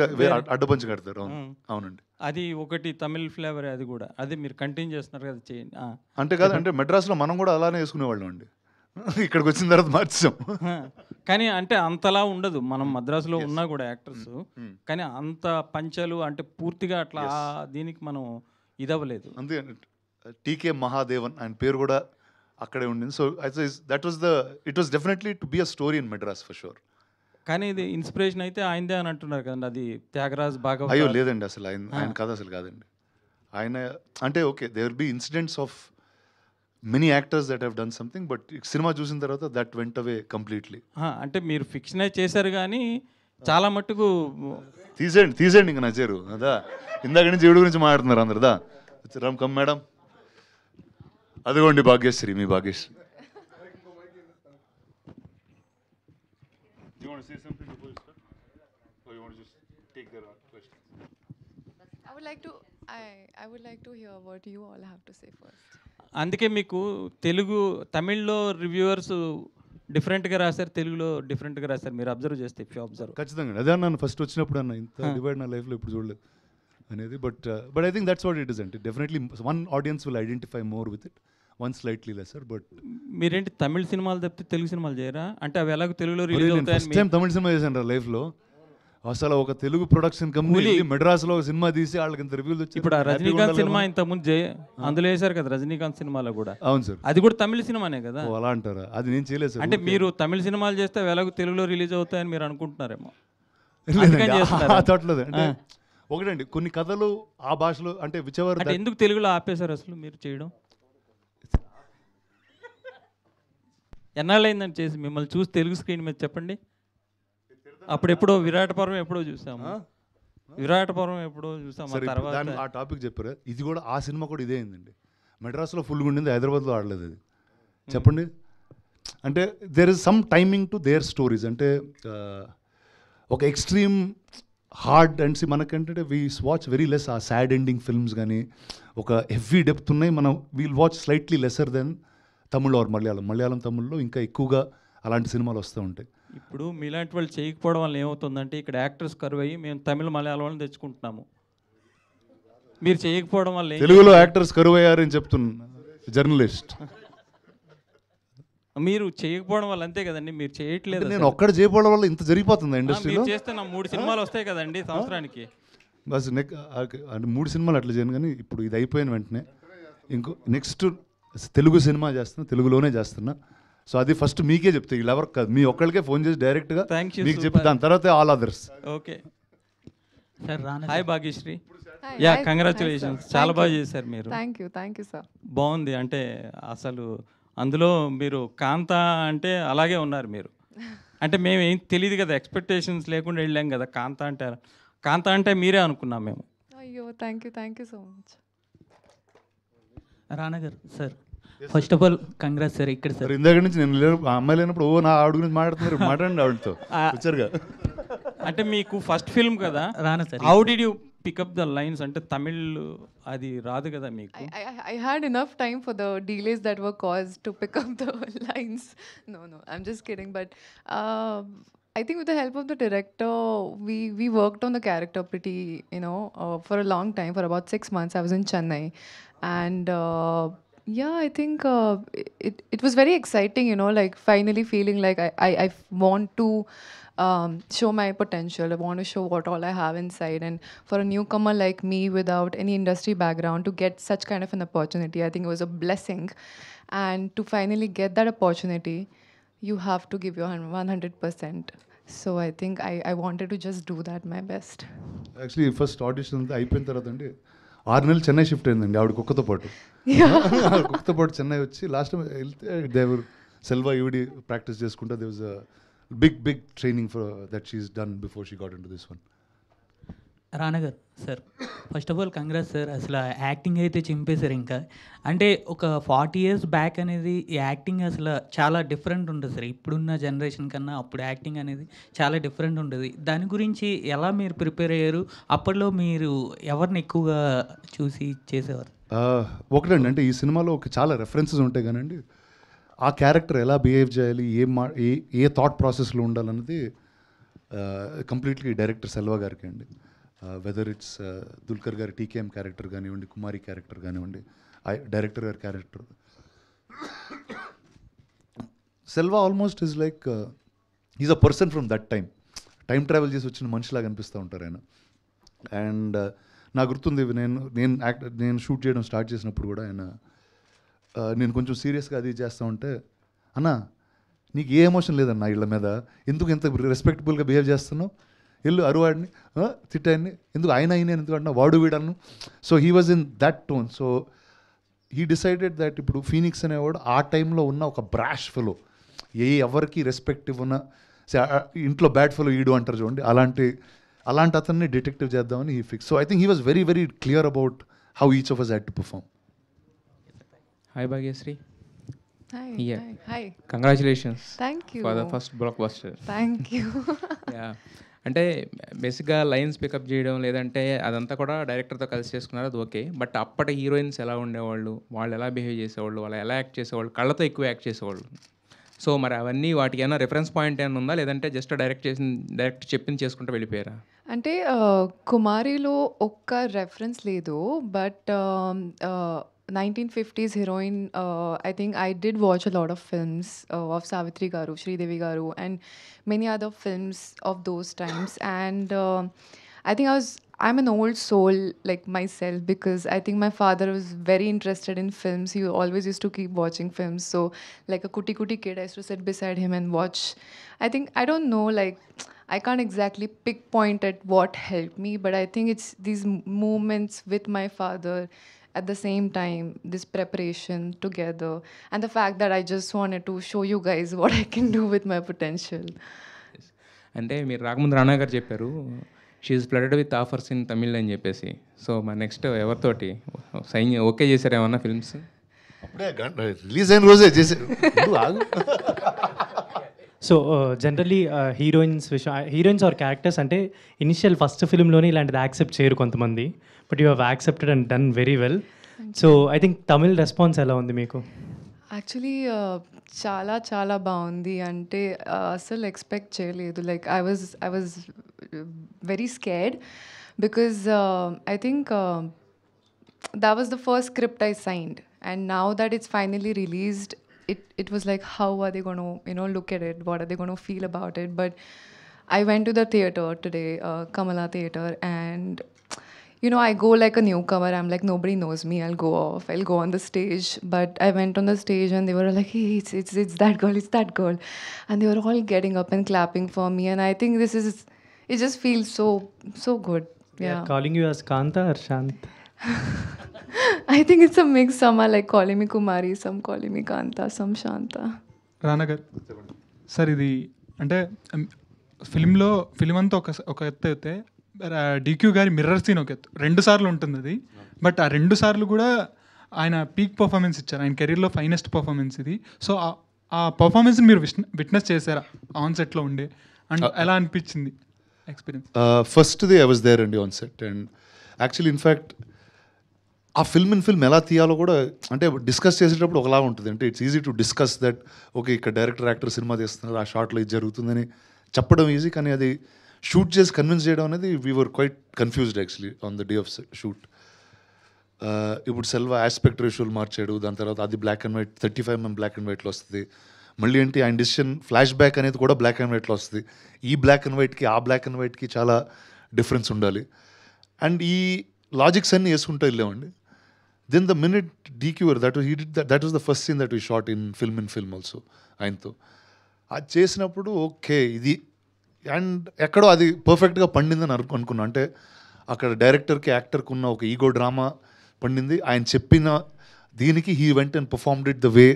[SPEAKER 1] అడ్డపంచి కడతారు. అవునండి,
[SPEAKER 6] అది ఒకటి తమిళ్ ఫ్లేవర్. అది కూడా అది మీరు కంటిన్యూ చేస్తున్నారు కదా, చేయండి.
[SPEAKER 1] అంటే కాదు, అంటే మెడ్రాస్లో మనం కూడా అలానే వేసుకునేవాళ్ళం అండి, ఇక్కడికి వచ్చిన తర్వాత మార్చాం.
[SPEAKER 6] కానీ అంటే అంతలా ఉండదు, మనం మద్రాసులో ఉన్నా కూడా యాక్టర్స్, కానీ అంత పంచలు అంటే పూర్తిగా అట్లా దీనికి మనం ఇదవ్వలేదు.
[SPEAKER 1] అంతే, టీకే మహాదేవన్ ఆయన పేరు కూడా అక్కడే ఉండింది. So it was definitely to be a story in Madras for sure.
[SPEAKER 6] కానీ ఇది ఇన్స్పిరేషన్ అయితే ఆయనదే అని అంటున్నారు కదండి, అది త్యాగరాజ్ భాగవత.
[SPEAKER 1] అయ్యో లేదండి, అసలు ఆయన కథ అసలు కాదండి. ఆయన అంటే okay, they will be incidents of many actors that have done something, but cinema చూసిన తర్వాత దట్ వెంట్ అవే కంప్లీట్లీ.
[SPEAKER 6] అంటే మీరు ఫిక్షనే చేశారు కానీ చాలా మట్టుకు
[SPEAKER 1] తీసేయండి ఇంకా నచ్చారు అదా. ఇందాక నుంచి జీవుడు గురించి మాట్లాడుతున్నారు అందరుదా. రామ్ కమ్ మేడం, అదిగోండి భాగ్యశ్రీ, మీ Bhagyashree.
[SPEAKER 7] I would like to hear what you all have to say first.
[SPEAKER 6] అందుకే మీకు తమిళ్లో రివ్యూవర్స్ డిఫరెంట్గా రాశారు, తెలుగులో డిఫరెంట్గా రాశారు. మీరు అబ్జర్వ్ చేస్తే
[SPEAKER 1] ఖచ్చితంగా అదే అన్నాను ఫస్ట్ వచ్చినప్పుడు, అన్న ఇంత డివైడ్ నా లైఫ్లో ఇప్పుడు చూడలేదు అనేది. But I think that's what it is. అంటే definitely one audience will identify more with it, one slightly lesser. But
[SPEAKER 6] మీరేంటి తమిళ సినిమాలు తప్పితే తెలుగు సినిమాలు చేయరా? అంటే అవి ఎలాగో తెలుగులో రిలీజ్ అవుతాయి.
[SPEAKER 1] ఫస్ట్ టైం తమిళ సినిమా చేశాను రా లైఫ్లో. అసలు ఒక తెలుగు ప్రొడక్షన్ కంపెనీ మెడ్రాస్లో సినిమా తీసి వాళ్ళకి ఇంత రివ్యూలు వచ్చి.
[SPEAKER 6] ఇప్పుడు రజనీకాంత్ సినిమా ఇంతకుముందు అందులో వేశారు కదా, రజనీకాంత్ సినిమాలో కూడా.
[SPEAKER 1] అవును సార్,
[SPEAKER 6] అది కూడా తమిళ సినిమానే కదా.
[SPEAKER 1] అలా అంటారా? అది నేను చేయలేదు సార్.
[SPEAKER 6] అంటే మీరు తమిళ సినిమాలు చేస్తే ఎలాగో తెలుగులో రిలీజ్ అవుతాయని మీరు అనుకుంటున్నారేమో.
[SPEAKER 1] అట్లేదు. అంటే ఒకటండి, కొన్ని కథలు ఆ భాషలో అంటే విచవర్.
[SPEAKER 6] అంటే ఎందుకు తెలుగులో ఆపేశారు అసలు మీరు చేయడం? ఎన్నాళ్ళైందని చేసి మిమ్మల్ని చూసి తెలుగు స్క్రీన్ మీద చెప్పండి. అప్పుడు ఎప్పుడో విరాట పర్వం ఎప్పుడో చూసాము, తర్వాత
[SPEAKER 1] ఆ టాపిక్ చెప్పారు. ఇది కూడా ఆ సినిమా కూడా ఇదే అయిందండి. మెడ్రాస్లో ఫుల్గా ఉండింది, హైదరాబాద్లో ఆడలేదు అది. చెప్పండి, అంటే there is some timing to their stories. అంటే ఒక ఎక్స్ట్రీమ్ హార్డ్ అండ్ మనకంటే వీ వాచ్ వెరీ లెస్ ఆ సాడ్ ఎండింగ్ ఫిల్మ్స్, కానీ ఒక హెవీ డెప్త్ ఉన్నాయి. మనం we'll watch slightly lesser then Tamil or Malayalam తమిళ్లో ఇంకా ఎక్కువగా అలాంటి సినిమాలు వస్తూ ఉంటాయి.
[SPEAKER 6] ఇప్పుడు మీలాంటి వాళ్ళు చేయకపోవడం వల్ల ఏమవుతుందంటే ఇక్కడ యాక్టర్స్ కరువు అయ్యి మేము తమిళ మలయాళం వాళ్ళని తెచ్చుకుంటున్నాము. మీరు చేయకపోవడం వల్ల
[SPEAKER 1] తెలుగులో యాక్టర్స్ కరువు అయ్యారని చెప్తున్నా జర్నలిస్ట్.
[SPEAKER 6] మీరు చేయకపోవడం వల్ల అంతే కదండి, మీరు చేయట్లేదు.
[SPEAKER 1] నేను ఒక్కడ చేయకపోవడం వల్ల ఇంత జరిగిపోతుంది ఇండస్ట్రీలో.
[SPEAKER 6] చేస్తే నా 3 సినిమాలు వస్తాయి కదండి సంవత్సరానికి.
[SPEAKER 1] బస్ అంటే 3 సినిమాలు అట్లా చేయను, కానీ ఇప్పుడు ఇది అయిపోయిన వెంటనే నెక్స్ట్ తెలుగు సినిమా చేస్తున్నా, తెలుగులోనే చేస్తున్నా. సో అది ఫస్ట్ మీకే చెప్తే, వీళ్ళు ఎవరికి కాదు, మీ ఒక్కరికే ఫోన్ చేసి డైరెక్ట్గా మీకు చెప్పి దాని తర్వాత all others.
[SPEAKER 6] Okay sir. Hi Bhagyashri. Yeah, congratulations, చాలా బాగా చేశారు మీరు.
[SPEAKER 7] Thank you sir.
[SPEAKER 6] బాగుంది. అంటే అసలు అందులో మీరు కాంత అంటే అలాగే ఉన్నారు మీరు. అంటే మేము ఏం తెలియదు కదా, ఎక్స్పెక్టేషన్స్ లేకుండా వెళ్ళాం కదా. కాంత అంటే మీరే అనుకున్నాం మేము.
[SPEAKER 7] అయ్యో thank you so much.
[SPEAKER 8] Rana గారు sir, first of all congrats sir. ఇక్కడ సార్
[SPEAKER 1] ఇందాక నుంచి నేను అమ్మాయి లేనప్పుడు నా ఆవిడ గురించి మాట్లాడుతున్నారు, మాట్లాడండి ఆవిడతో వచ్చారుగా.
[SPEAKER 6] అంటే మీకు ఫస్ట్ ఫిల్మ్ కదా
[SPEAKER 8] రానా sir.
[SPEAKER 6] How did you pick up the lines అంటే తమిళ్ అది రాదు కదా మీకు?
[SPEAKER 7] I had enough time for the delays that were caused to pick up the lines. No, I'm just kidding. But I think with the help of the director, we worked on the character pretty, for a long time. For about 6 months, I was in Chennai. And yeah, I think it was very exciting, like finally feeling like I want to show my potential. I want to show what all I have inside. And for a newcomer like me without any industry background to get such kind of an opportunity, I think it was a blessing. And to finally get that opportunity, you have to give your 100%. So I think I wanted to just do that my best.
[SPEAKER 1] Actually first audition అంతా అయిపోయిన తర్వాత అండి 6 నెలలు Chennai shift అయిందండి ఆవిడ కుక్కతో పాటు. కుక్కతో పాటు చెన్నై వచ్చి లాస్ట్ టైం వెళ్తే దేవర్ సెల్వా ఈవిడి ప్రాక్టీస్ చేసుకుంటే they was big training for that she's done before she got into this one.
[SPEAKER 8] Rana గారు sir, first of all congrats sir. అసలు యాక్టింగ్ అయితే చింపేశారు. ఇంకా అంటే ఒక 40 years బ్యాక్ అనేది ఈ యాక్టింగ్ అసలు చాలా డిఫరెంట్ ఉంటుంది సార్. ఇప్పుడున్న జనరేషన్ కన్నా అప్పుడు యాక్టింగ్ అనేది చాలా డిఫరెంట్ ఉంటుంది. దాని గురించి ఎలా మీరు ప్రిపేర్ అయ్యారు? అప్పట్లో మీరు ఎవరిని ఎక్కువగా చూసి చేసేవారు?
[SPEAKER 1] ఒకటండి, అంటే ఈ సినిమాలో చాలా రెఫరెన్సెస్ ఉంటాయి కానండి, ఆ క్యారెక్టర్ ఎలా బిహేవ్ చేయాలి, ఏ థాట్ ప్రాసెస్లో ఉండాలన్నది కంప్లీట్లీ డైరెక్టర్ సెల్వా గారికి అండి. వెదర్ ఇట్స్ దుల్కర్ గారి టీకేఎం క్యారెక్టర్ కానివ్వండి, కుమారి క్యారెక్టర్ కానివ్వండి, డైరెక్టర్ గారి character. Selva almost is like is a person from that time travel చేసి వచ్చిన మనిషిలాగా అనిపిస్తూ ఉంటారు ఆయన. అండ్ నాకు గుర్తుంది, నేను షూట్ చేయడం స్టార్ట్ చేసినప్పుడు కూడా ఆయన నేను కొంచెం సీరియస్గా అది చేస్తూ ఉంటే, అన్నా నీకు ఏ ఎమోషన్ లేదన్నా వీళ్ళ మీద, ఎందుకు ఇంత రెస్పెక్టబుల్గా బిహేవ్ చేస్తున్నావు, వెళ్ళు అరువాడిని తిట్టాడిని, ఎందుకు ఆయన ఎందుకు అంటున్నా, వాడు వీడను. So he was in that tone. So he decided that ఇప్పుడు ఫీనిక్స్ అనేవాడు ఆ టైంలో ఉన్న ఒక బ్రాష్ ఫెలో, ఎవరికి రెస్పెక్ట్ ఇవ్వన ఇంట్లో బ్యాడ్ ఫెలో ఈడు అంటారు చూడండి, అలాంటి అతన్ని డిటెక్టివ్ చేద్దామని he fix. So I think he was very very clear about how each of us had to perform.
[SPEAKER 2] Hi Bhagyasri.
[SPEAKER 7] Hi.
[SPEAKER 2] Yeah.
[SPEAKER 7] Hi.
[SPEAKER 2] Congratulations.
[SPEAKER 7] Thank you.
[SPEAKER 2] For the first blockbuster.
[SPEAKER 7] Thank you.
[SPEAKER 2] Yeah. అంటే బేసిక్గా lines pickup చేయడం లేదంటే అదంతా కూడా డైరెక్టర్తో కలిసి చేసుకున్నారు, అది okay. But అప్పటి హీరోయిన్స్ ఎలా ఉండేవాళ్ళు, వాళ్ళు ఎలా బిహేవ్ చేసేవాళ్ళు, వాళ్ళు ఎలా యాక్ట్ చేసేవాళ్ళు, కళ్ళతో ఎక్కువ యాక్ట్ చేసేవాళ్ళు. సో మరి అవన్నీ వాటికి ఏమైనా రిఫరెన్స్ పాయింట్ ఏమైనా ఉందా, లేదంటే జస్ట్ డైరెక్ట్ చెప్పింది చేసుకుంటూ వెళ్ళిపోయారా?
[SPEAKER 7] అంటే కుమారిలో ఒక్క రెఫరెన్స్ లేదు, but 1950s heroine, I think I did watch a lot of films of Savitri Garu, Sridevi Garu, and many other films of those times. And I think I'm an old soul like myself, because I think my father was very interested in films. He always used to keep watching films. So like a kuti kid, I used to sit beside him and watch. I don't know, like I can't exactly pinpoint at what helped me, but I think it's these moments with my father at the same time, this preparation together, and the fact that I just wanted to show you guys what I can do with my potential.
[SPEAKER 2] అంటే మీరు రాకముందు రానా గారు చెప్పారు she's flooded with offers in Tamil అని చెప్పేసి. So మా next ఎవరితోటి sign okay చేశారు ఏమన్నా ఫిల్మ్స్?
[SPEAKER 1] అప్పుడే రిలీజ్ అయిన రోజే చేశారు.
[SPEAKER 3] So generally heroines or characters అంటే ఇనిషియల్ ఫస్ట్ ఫిల్మ్లోనే ఇలాంటిది యాక్సెప్ట్ చేయరు కొంతమంది, but you have accepted and done very well. So I think Tamil response ఎలా ఉంది మీకు?
[SPEAKER 7] యాక్చువల్లీ చాలా చాలా బాగుంది. అంటే అసలు ఎక్స్పెక్ట్ చేయలేదు. Like I was very scared, because I think that was the first script I signed, and now that it's finally released, it was like, how are they going to look at it, what are they going to feel about it? But I went to the theater today, Kamala Theater, and I go like a newcomer. I'm like, nobody knows me, I'll go on the stage. But I went on the stage and they were like, hey, it's that girl, and they were all getting up and clapping for me, and I think it just feels so good. Yeah,
[SPEAKER 3] calling you as Kanta or Shant?
[SPEAKER 7] I think it's a mix. Some are like calling me Kumari, some calling me Kanta, some Shanta.
[SPEAKER 4] రానా గారు sir, ఇది అంటే film అంతా ఒక ఎత్తు అయితే DQ గారి mirror scene ఒక ఎత్తు, 2 సార్లు ఉంటుంది అది. బట్ ఆ 2 సార్లు కూడా ఆయన పీక్ పర్ఫార్మెన్స్ ఇచ్చారు, ఆయన కెరీర్లో ఫైనెస్ట్ పర్ఫార్మెన్స్ ఇది. సో ఆ పర్ఫార్మెన్స్ని మీరు విట్నెస్ చేశారా ఆన్ సెట్లో ఉండే, అండ్ ఎలా అనిపించింది ఎక్స్పీరియన్స్?
[SPEAKER 1] ఫస్ట్ది ఐ వాజ్ దేర్ అండి on set, and actually in fact ఆ ఫిల్మ్ ఎలా తీయాలో కూడా అంటే డిస్కస్ చేసేటప్పుడు ఒకలా ఉంటుంది. అంటే it's easy to discuss that okay ఇక్కడ డైరెక్టర్ యాక్టర్ సినిమా తీస్తున్నారు, ఆ షార్ట్లో ఇది జరుగుతుందని చెప్పడం ఈజీ, కానీ అది షూట్ చేసి కన్విన్స్ చేయడం అనేది we were quite confused actually on the day of shoot. ఇప్పుడు సెల్వా ఆస్పెక్ట్ రేషియోలు మార్చాడు, దాని తర్వాత అది black and white 35mm black and వైట్లో వస్తుంది. మళ్ళీ ఏంటి ఆయన డిసిషన్ ఫ్లాష్ బ్యాక్ అనేది కూడా బ్లాక్ అండ్ వైట్లో వస్తుంది. ఈ బ్లాక్ అండ్ వైట్కి ఆ బ్లాక్ అండ్ వైట్కి చాలా డిఫరెన్స్ ఉండాలి. అండ్ ఈ లాజిక్స్ అన్నీ వేసుకుంటూ వెళ్ళామండి. దెన్ ద మినిట్ డీక్యూర్ that was the first scene that we shot in film also ఆయనతో. అది చేసినప్పుడు ఓకే ఇది అండ్ ఎక్కడో అది పర్ఫెక్ట్గా పండిందని అనుకున్నా. అంటే అక్కడ డైరెక్టర్కి యాక్టర్కి ఉన్న ఒక ఈగో డ్రామా పండింది. ఆయన చెప్పిన దీనికి he went and performed it the way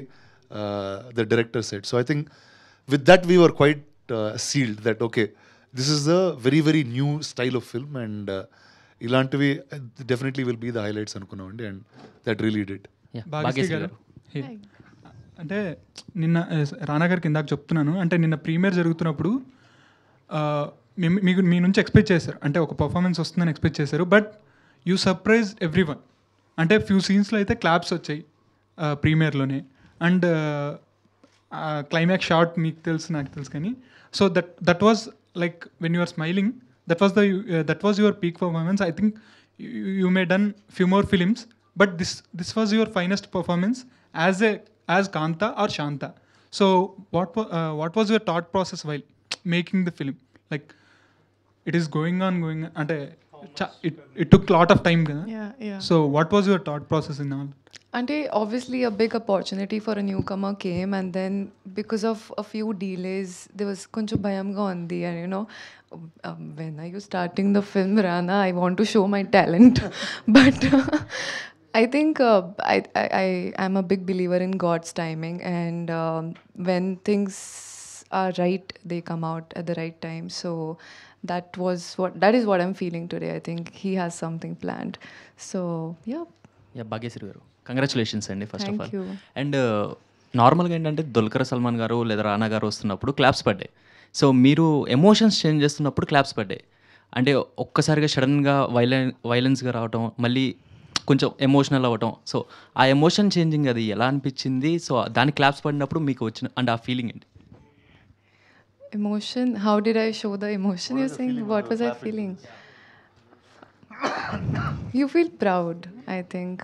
[SPEAKER 1] the director said. So I think with that we were quite sealed that okay this is the very very new style of film and ఇలాంటివి definitely will be the highlights అనుకున్నామండి. And that really did.
[SPEAKER 4] Bhagyashree గారు, అంటే నిన్న రానా గారికి ఇందాక చెప్తున్నాను, అంటే నిన్న ప్రీమియర్ జరుగుతున్నప్పుడు మీకు మీ నుంచి ఎక్స్పెక్ట్ చేశారు, అంటే ఒక పర్ఫార్మెన్స్ వస్తుందని ఎక్స్పెక్ట్ చేశారు, but you surprise every one. అంటే ఫ్యూ సీన్స్లో అయితే క్లాప్స్ వచ్చాయి ప్రీమియర్లోనే, అండ్ క్లైమాక్స్ షాట్ మీకు తెలుసు నాకు తెలుసు, కానీ so that was like when you are smiling, that was your peak performance. I think you may done few more films, but this was your finest performance as Kantha or Shantha. So what was your thought process while making the film? Like it is going on అంటే it took a lot of time kada?
[SPEAKER 7] Yeah.
[SPEAKER 4] So what was your thought process in all?
[SPEAKER 7] Ante obviously a big opportunity for a newcomer came, and then because of a few delays there was koncham bhayam ga undi, and you know when are you starting the film, Rana? I want to show my talent but I think I am a big believer in God's timing, and when things are right they come out at the right time. So that is what I'm feeling today. I think he has something planned. So yeah
[SPEAKER 9] Bhagyashri garu, congratulations అండి first of all.
[SPEAKER 7] Thank you.
[SPEAKER 9] And నార్మల్గా ఏంటంటే దుల్కర్ సల్మాన్ గారు లేదా రానా గారు వస్తున్నప్పుడు claps పడ్డాయి. So మీరు emotions change చేస్తున్నప్పుడు క్లాప్స్ పడ్డాయి. అంటే ఒక్కసారిగా సడన్గా వైలెన్స్గా రావటం, మళ్ళీ కొంచెం ఎమోషనల్ అవ్వటం. సో ఆ ఎమోషన్ చేంజింగ్ అది ఎలా అనిపించింది? సో దానికి క్లాప్స్ పడినప్పుడు మీకు వచ్చిన అండ్ ఆ ఫీలింగ్ ఏంటి?
[SPEAKER 7] Emotion, how did I show the emotion? You're saying what was I feeling? You feel proud, I think.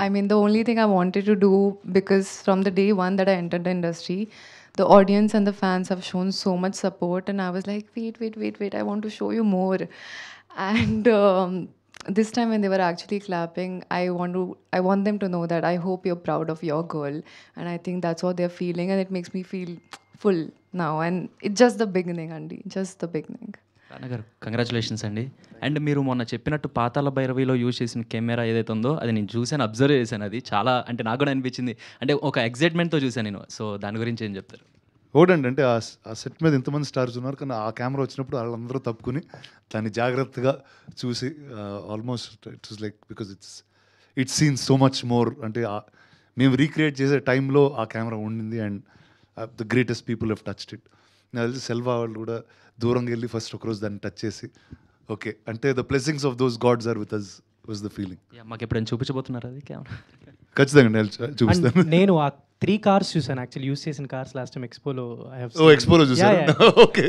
[SPEAKER 7] I mean, the only thing I wanted to do, because from the day one that I entered the industry, the audience and the fans have shown so much support, and I was like, wait, I want to show you more. And this time when they were actually clapping, I want them to know that I hope you're proud of your girl, and I think that's what they're feeling, and it makes me feel full now, and it's just the beginning, Andy, just the beginning.
[SPEAKER 9] రానా గారు, congratulations అండి. And మీరు మొన్న చెప్పినట్టు పాతాళ భైరవిలో use చేసిన camera ఏదైతే ఉందో అది నేను చూశాను, అబ్జర్వ్ చేశాను. అది చాలా అంటే నాకు కూడా అనిపించింది, అంటే ఒక ఎగ్జైట్మెంట్తో చూశాను నేను. సో దాని గురించి ఏం చెప్తారు?
[SPEAKER 1] ఒకటండి, అంటే ఆ సెట్ మీద ఇంతమంది స్టార్స్ ఉన్నారు, కానీ ఆ కెమెరా వచ్చినప్పుడు వాళ్ళందరూ తప్పుకుని దాన్ని జాగ్రత్తగా చూసి almost it was like because it's seen so much more. అంటే మేము రీక్రియేట్ చేసే టైంలో ఆ కెమెరా ఉండింది, and the greatest people have touched it. నాకు తెలిసి సెల్వా వాళ్ళు కూడా దూరంగా వెళ్ళి ఫస్ట్ ఒకరోజు దాన్ని టచ్ చేసి ఓకే అంటే the blessings of those gods are with us was the feeling.
[SPEAKER 9] మాకు ఎప్పుడైనా చూపించబోతున్నారు అది కెమెరా?
[SPEAKER 1] ఖచ్చితంగా చూపిస్తాను.
[SPEAKER 3] నేను ఆ 3 cars చూసాను యాక్చువల్లీ, యూస్ చేసిన కార్స్ లాస్ట్ టైం ఎక్స్పోలో.
[SPEAKER 1] ఎక్స్పోలో చూసాను. Okay.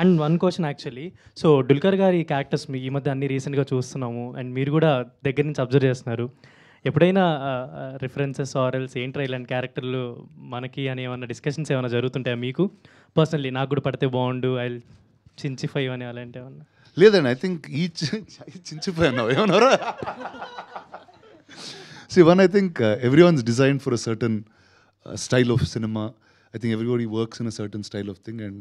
[SPEAKER 3] And one question actually, so Dulquer గారి క్యారెక్టర్స్ ఈ మధ్య అన్ని రీసెంట్గా చూస్తున్నాము, అండ్ మీరు కూడా దగ్గర నుంచి అబ్జర్వ్ చేస్తున్నారు. ఎప్పుడైనా రిఫరెన్సెస్ ఆర్ఎల్స్ ఏంట్రా ఇలాంటి క్యారెక్టర్లు మనకి అని ఏమైనా డిస్కషన్స్ ఏమైనా జరుగుతుంటాయా మీకు పర్సనలీ? నాకు కూడా పడితే బాగుండు, ఐ చించిఫై అని అలాంటి ఏమన్నా?
[SPEAKER 1] లేదండి, ఐ థింక్ ఈ చించిపోయాను ఏమన్నారా? See, one, I think everyone's designed for a certain style of cinema. I think everybody works in a certain style of thing. And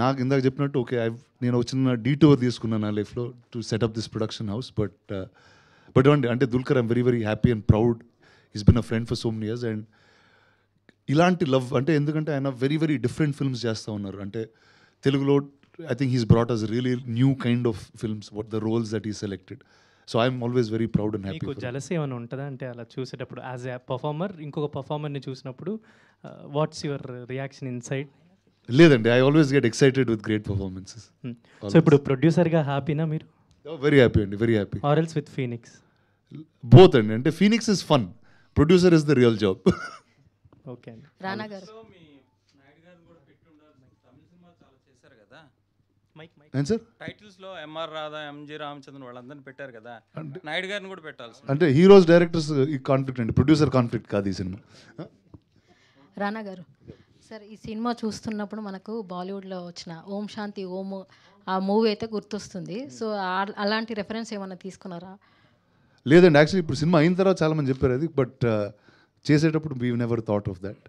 [SPEAKER 1] నాకు ఇందాక చెప్పినట్టు ఓకే నేను వచ్చిన డీటోర్ తీసుకున్నాను నా లైఫ్లో to set up this production house. But అంటే Dulquer I'm very very happy and proud. Is been a friend for so many years. And ఇలాంటి లవ్ అంటే ఎందుకంటే ఆయన వెరీ వెరీ డిఫరెంట్ ఫిల్మ్స్ చేస్తూ ఉన్నారు. అంటే తెలుగులో I think he's brought us really new kind of films, what the roles that he selected. So I'm always very proud and happy.
[SPEAKER 3] మీకు jealousy ఏమైనా ఉంటుందా అంటే అలా చూసేటప్పుడు యాజ్ ఎ పర్ఫార్మర్ ఇంకొక పర్ఫార్మర్ని చూసినప్పుడు వాట్స్ యువర్ రియాక్షన్ ఇన్సైడ్?
[SPEAKER 1] లేదండి, I always get excited with great performances.
[SPEAKER 3] So ఇప్పుడు ప్రొడ్యూసర్గా హ్యాపీనా మీరు?
[SPEAKER 1] వెరీ హ్యాపీ అండి, very happy.
[SPEAKER 3] Or else with Phoenix?
[SPEAKER 1] Both అండి. అంటే Phoenix is fun, producer is the real job.
[SPEAKER 3] Okay అండి.
[SPEAKER 10] రానా గారు
[SPEAKER 1] సార్
[SPEAKER 6] టైటిల్స్లో ఎంఆర్ రాధా, ఎంజి రామచంద్రన్ వాళ్ళందరినీ పెట్టారు కదా, నాయుడు గారిని కూడా పెట్టాల్సి.
[SPEAKER 1] అంటే హీరోస్ డైరెక్టర్స్ ఈ కాన్ఫ్లిక్ట్ అండి, ప్రొడ్యూసర్ కాన్ఫ్లిక్ట్ కాదు ఈ సినిమా.
[SPEAKER 10] రానా గారు సార్, ఈ సినిమా చూస్తున్నప్పుడు మనకు బాలీవుడ్లో వచ్చిన ఓం శాంతి ఓం ఆ మూవీ అయితే గుర్తొస్తుంది. సో అలాంటి రెఫరెన్స్ ఏమైనా తీసుకున్నారా?
[SPEAKER 1] లేదండి, యాక్చువల్లీ ఇప్పుడు సినిమా అయిన తర్వాత చాలామంది చెప్పారు అది, బట్ చేసేటప్పుడు we never thought of that.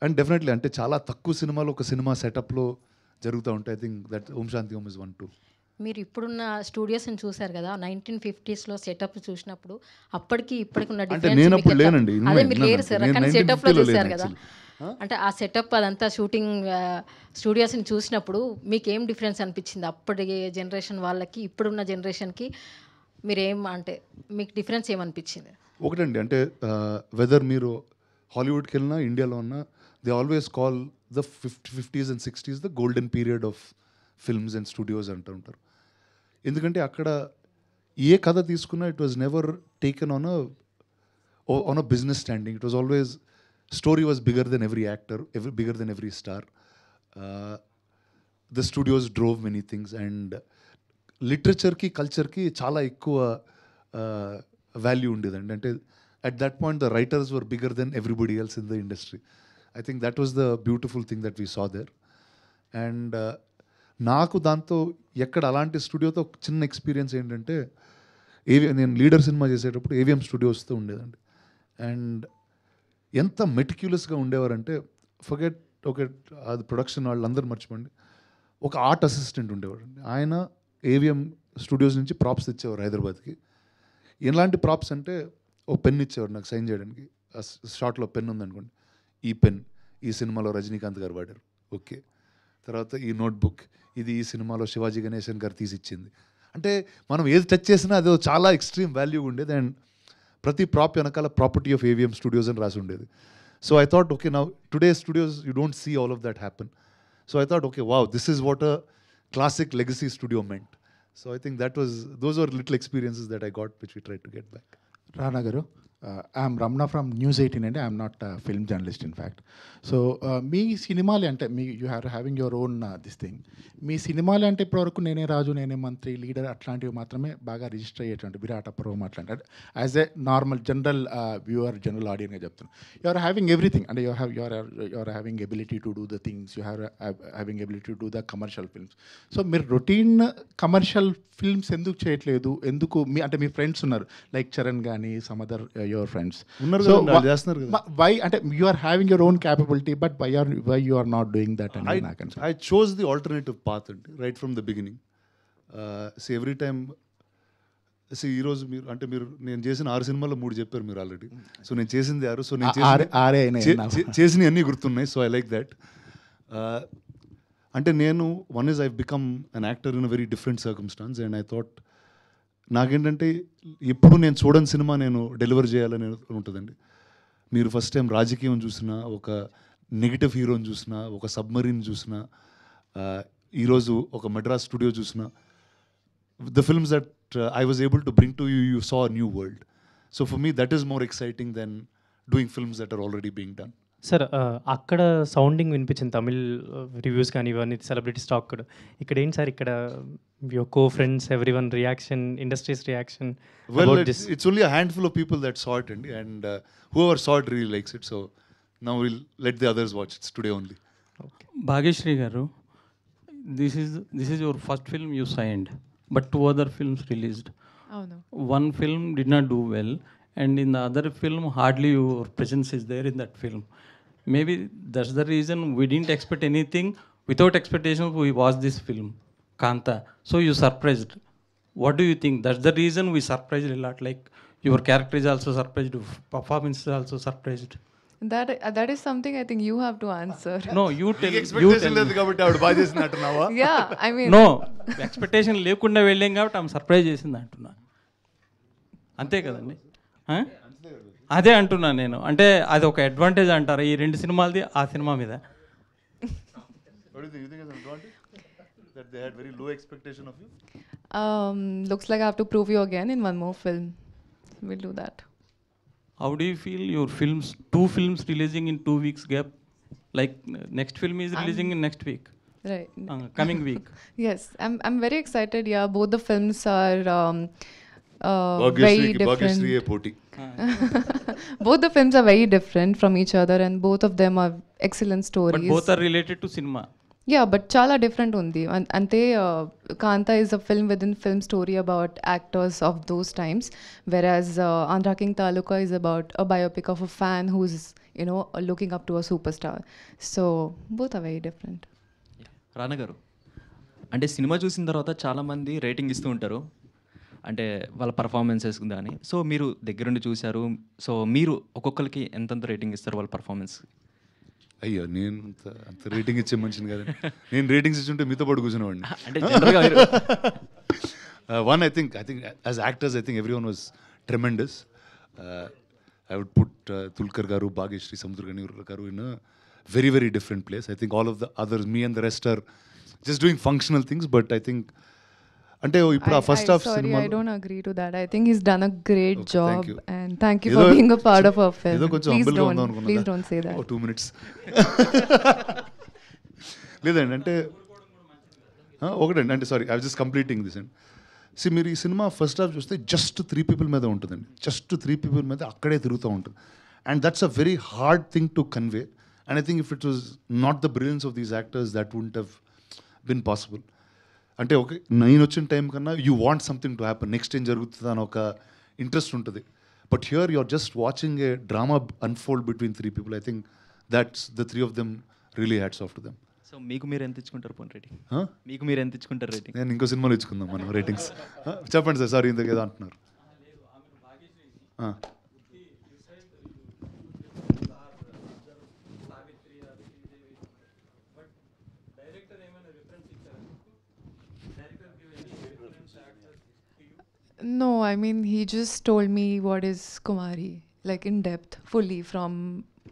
[SPEAKER 1] And definitely అంటే చాలా తక్కువ సినిమాలు ఒక సినిమా సెటప్లో జరుగుతూ ఉంటాయి. I think that Om Shanti Om is 1, 2.
[SPEAKER 10] మీరు ఇప్పుడున్న స్టూడియోస్ని చూసారు కదా, 1950s సెటప్ చూసినప్పుడు అప్పటికి ఇప్పటికి ఉన్న
[SPEAKER 1] అంటే నేను అప్పుడు లేనండి,
[SPEAKER 10] అదే మీరు లేరు సార్, కానీ సెటప్లో చూసారు కదా, అంటే ఆ సెటప్ అదంతా షూటింగ్ స్టూడియోస్ని చూసినప్పుడు మీకు ఏం డిఫరెన్స్ అనిపించింది? అప్పటి జనరేషన్ వాళ్ళకి ఇప్పుడున్న జనరేషన్కి మీరేం అంటే మీకు డిఫరెన్స్ ఏమనిపించింది?
[SPEAKER 1] ఒకటండి, అంటే వెదర్ మీరు హాలీవుడ్కి వెళ్ళినా ఇండియాలో ఉన్నా they always call the 50s and 60s the golden period of films and studios అంటూ ఉంటారు. ఎందుకంటే అక్కడ ఏ కథ తీసుకున్నా it was never taken on a business standing. It was always story was bigger than every actor, bigger than every star. The studios drove many things and లిటరేచర్కి కల్చర్కి చాలా ఎక్కువ వాల్యూ ఉండేదండి. అంటే at that point the writers were bigger than everybody else in the industry. I think that was the beautiful thing that we saw there. And నాకు దాంతో ఎక్కడ అలాంటి స్టూడియోతో చిన్న ఎక్స్పీరియన్స్ ఏంటంటే నేను లీడర్ సినిమా చేసేటప్పుడు ఏవిఎం స్టూడియోస్తో ఉండేదండి. అండ్ ఎంత మెటిక్యులస్గా ఉండేవారంటే ఫర్గెట్ అది ప్రొడక్షన్ వాళ్ళందరూ మర్చిపోండి, ఒక ఆర్ట్ అసిస్టెంట్ ఉండేవాడు. ఆయన ఏవిఎం స్టూడియోస్ నుంచి ప్రాప్స్ ఇచ్చేవారు హైదరాబాద్కి. ఎలాంటి ప్రాప్స్ అంటే ఓ పెన్ ఇచ్చేవారు నాకు సైన్ చేయడానికి. షార్ట్లో పెన్ ఉందనుకోండి, ఈ పెన్ ఈ సినిమాలో రజనీకాంత్ గారు వాడారు, ఓకే. తర్వాత ఈ నోట్బుక్ ఇది ఈ సినిమాలో శివాజీ గణేశన్ గారు తీసిచ్చింది. అంటే మనం ఏది టచ్ చేసినా అది చాలా ఎక్స్ట్రీమ్ వాల్యూ ఉండేది. అండ్ ప్రతి ప్రాప్ వెనకాల ప్రాపర్టీ ఆఫ్ ఏవిఎం స్టూడియోస్ అని రాసి ఉండేది. So I thought okay, now today studios you don't see all of that happen. So I thought okay, wow, this is what a classic legacy studio meant. So I think those were little experiences that I got, which we tried to get back.
[SPEAKER 11] Rana Garu, I'm Ramna from News 18 and I'm not a film journalist in fact. So మీ సినిమాలు అంటే you are having your own this thing. మీ సినిమాలు అంటే ఇప్పటివరకు నేనే రాజు నేనే మంత్రి లీడర్ అట్లాంటివి మాత్రమే బాగా రిజిస్టర్ అయ్యేటువంటి విరాట పర్వం అట్లాంటి as a normal general viewer general ఆడియన్గా చెప్తున్నాను. యూ ఆర్ హ్యావింగ్ ఎవ్రీథింగ్ అంటే you are having ability to do the things, you having ability to do the commercial films. So మీరు రొటీన్ కమర్షియల్ ఫిల్మ్స్ ఎందుకు చేయట్లేదు? ఎందుకు అంటే మీ ఫ్రెండ్స్ ఉన్నారు లైక్ చరణ్ కానీ some other your friends
[SPEAKER 1] so
[SPEAKER 11] why అంటే you are having your own capability but why you are not doing that?
[SPEAKER 1] I chose the alternative path right from the beginning. See, every time ఈరోజు మీరు అంటే నేను చేసిన 6 సినిమాల్లో 3 చెప్పారు మీరు already. So నేను చేసింది 6, సో నేను చేసిన అన్నీ గుర్తున్నాయి. So I like that. అంటే నేను I've become an actor in a very different circumstance and I thought నాకేంటంటే ఎప్పుడు నేను చూడని సినిమా నేను డెలివర్ చేయాలని ఉంటుందండి. మీరు ఫస్ట్ టైం రాజకీయం చూసినా, ఒక నెగిటివ్ హీరోని చూసినా, ఒక సబ్మరీన్ చూసినా, ఈరోజు ఒక మెడ్రాస్ స్టూడియో చూసినా, the films that I was able to bring to you, you saw a new world. So for me that is more exciting than doing films that are already being done.
[SPEAKER 3] Sir అక్కడ sounding వినిపించింది Tamil reviews కానీ ఇవన్నీ celebrities talk కూడా. ఇక్కడ ఏంటి sir, ఇక్కడ your co friends everyone reaction, industries reaction?
[SPEAKER 1] Well, it's only a handful of people that saw it and whoever saw it really likes it. So now we'll let the others watch it today only.
[SPEAKER 6] Bhagyashree garu, this is your first film you signed, but 2 other films released.
[SPEAKER 7] Oh no.
[SPEAKER 6] One film did not do well, and in the other film hardly your presence is there in that film. Maybe that's the reason we didn't expect anything. Without expectations we watched this film, Kanta. So you surprised. What do you think? That's the reason we surprised a lot. Like your character is also surprised, performance is also surprised.
[SPEAKER 7] That is something I think you have to answer.
[SPEAKER 6] No, you tell.
[SPEAKER 1] Expectation లేదు కాబట్టి ఆవిడ బాగా చేసినట్టున్నావా?
[SPEAKER 7] Yeah, I mean.
[SPEAKER 6] No, expectation లేకుండా వెళ్ళాం కాబట్టి ఆమె surprise చేసింది అంటున్నా. అంతే కదండి. అదే అంటున్నా నేను. అంటే అది ఒక అడ్వాంటేజ్ అంటారు ఈ 2 సినిమాలది ఆ సినిమా మీద.
[SPEAKER 1] What do you think is an advantage? That they had very low expectation of you?
[SPEAKER 7] Looks like I have to prove you again in one more film. We'll do that.
[SPEAKER 6] How do you feel your films, 2 films releasing in 2 weeks gap? Like next film is releasing in next week.
[SPEAKER 7] Right.
[SPEAKER 6] Coming week.
[SPEAKER 7] Yes, I'm very excited. Yeah, both the films are very
[SPEAKER 1] Bhagyashree
[SPEAKER 7] different.
[SPEAKER 1] పోటీ.
[SPEAKER 7] Both the films are very different from each other, and both of them are excellent stories.
[SPEAKER 6] But both are related to cinema.
[SPEAKER 7] Yeah, but chala different undi. Ante Kanta is a film within film story about actors of those times, whereas Andhra King Taluka is about a biopic of a fan who's, you know, looking up to a superstar. So both are very different.
[SPEAKER 9] రానా గారు, అంటే cinema చూసిన తర్వాత చాలామంది rating ఇస్తూ ఉంటారు, అంటే వాళ్ళ performances కానీ. సో మీరు దగ్గరుండి చూశారు, సో మీరు ఒక్కొక్కరికి ఎంతెంత రేటింగ్ ఇస్తారు వాళ్ళ పర్ఫార్మెన్స్?
[SPEAKER 1] అయ్యో, నేను అంత రేటింగ్ ఇచ్చే మనిషిని కదండి. నేను రేటింగ్స్ ఇచ్చుంటే మీతో పాటు కూర్చునేవాడిని.
[SPEAKER 9] అంటే జనరల్గా
[SPEAKER 1] one I think as actors I think everyone was tremendous. I would put Dulquer గారు, భాగ్యశ్రీ, సముద్రగని గారు in very very different place. I think all of the others, me and the rest, are just doing functional things, but I think అంటే ఇప్పుడు ఆ first half cinema
[SPEAKER 7] I don't agree to that. I think he's done a great
[SPEAKER 1] Okay,
[SPEAKER 7] job,
[SPEAKER 1] thank you.
[SPEAKER 7] and thank you for being a part of our film.
[SPEAKER 1] ఏదో కొంచెం humble గా ఉందాం అనుకున్నా.
[SPEAKER 7] Please don't say that.
[SPEAKER 1] 2 minutes లేదండి, అంటే ఒకటండి, అంటే sorry, I was just completing this and మీరు ఈ సినిమా ఫస్ట్ హాఫ్ చూస్తే జస్ట్ 3 people మీద ఉంటుందండి. జస్ట్ 3 people మీద అక్కడే తిరుగుతూ ఉంటుంది. And that's a very hard thing to convey. And I think if it was not the brilliance of these actors, that wouldn't have been possible. అంటే okay, నేను వచ్చిన టైం కన్నా you want something to happen, next ఏం జరుగుతుంది అని ఒక interest ఉంటుంది. But here you're just watching a drama unfold between 3 people. I think that's the 3 of them really hats off to them.
[SPEAKER 9] So మీకు మీరు ఎంత ఇచ్చుకుంటారు పోనీ రేటింగ్? మీకు మీరు ఎంత ఇచ్చుకుంటారు రేటింగ్?
[SPEAKER 1] నేను ఇంకో సినిమాలో ఇచ్చుకుందాం మనం రేటింగ్స్. చెప్పండి సార్, సారీ ఇంతకు ఏదో అంటున్నారు.
[SPEAKER 7] No, I mean, he just told me what is Kumari, like in depth, fully, from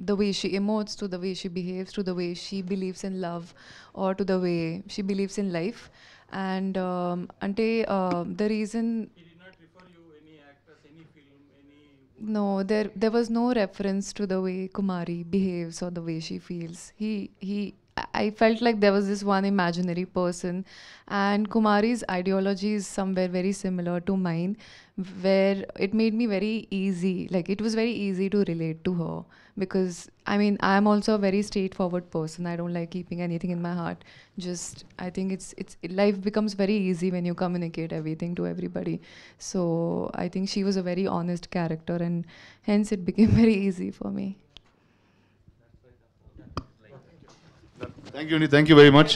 [SPEAKER 7] the way she emotes to the way she behaves to the way she believes in love or to the way she believes in life. And the reason... He did not refer you any actress, any film, any... No, there was no reference to the way Kumari behaves or the way she feels. I felt like there was this one imaginary person, and Kumari's ideology is somewhere very similar to mine, where it made me very easy, like it was very easy to relate to her, because I mean, I am also a very straightforward person. I don't like keeping anything in my heart. Just, I think life becomes very easy when you communicate everything to everybody. So I think she was a very honest character, and hence it became very easy for me.
[SPEAKER 1] Thank you, Andy. Thank you very much.